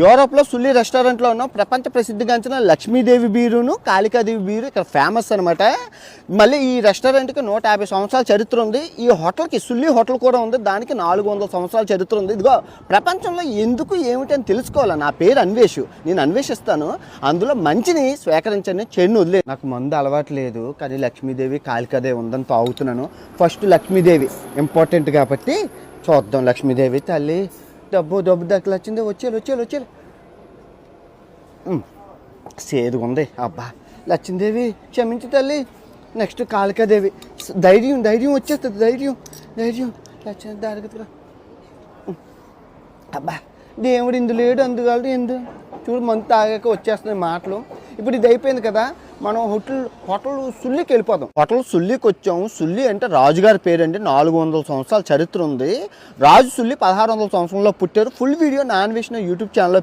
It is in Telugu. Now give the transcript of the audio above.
యూరోప్లో సుల్లి రెస్టారెంట్లో ఉన్న ప్రపంచ ప్రసిద్ధిగాంచిన లక్ష్మీదేవి బీరును కాళికాదేవి బీరు ఇక్కడ ఫేమస్ అనమాట. మళ్ళీ ఈ రెస్టారెంట్కి 150 సంవత్సరాల చరిత్ర ఉంది. ఈ హోటల్కి సుల్లి హోటల్ కూడా ఉంది, దానికి 400 సంవత్సరాల చరిత్ర ఉంది. ఇదిగో ప్రపంచంలో ఎందుకు ఏమిటి అని తెలుసుకోవాలి. నా పేరు అన్వేషు, నేను అన్వేషిస్తాను, అందులో మంచిని స్వీకరించండి, చెడుని వదిలే. నాకు మందు అలవాటు లేదు, కానీ లక్ష్మీదేవి కాళికాదేవి ఉందని తాగుతున్నాను. ఫస్ట్ లక్ష్మీదేవి ఇంపార్టెంట్ కాబట్టి చూద్దాం. లక్ష్మీదేవి తల్లి డబ్బు దగ్గర వచ్చింది, వచ్చేది సేదుగా ఉంది. అబ్బా లక్ష్మీదేవి క్షమించు తల్లి. నెక్స్ట్ కాళికాదేవి, ధైర్యం వచ్చేస్తుంది, ధైర్యం లక్ష్మీ దారిగా. అబ్బా దేవుడు ఇందు లేడు, అందువల్ల ఎందు చూడు మంత్ తాగాక వచ్చేస్తున్నాయి మాటలు. ఇప్పుడు ఇది అయిపోయింది కదా, మనం హోటల్ సుల్లికి వెళ్ళిపోదాం. హోటల్ సుల్లికి వచ్చాము. సుల్లి అంటే రాజుగారి పేరండి, 400 సంవత్సరాల చరిత్ర ఉంది. రాజు సుల్లి 1600 సంవత్సరంలో పుట్టారు. Full video non veg YouTube ఛానల్లో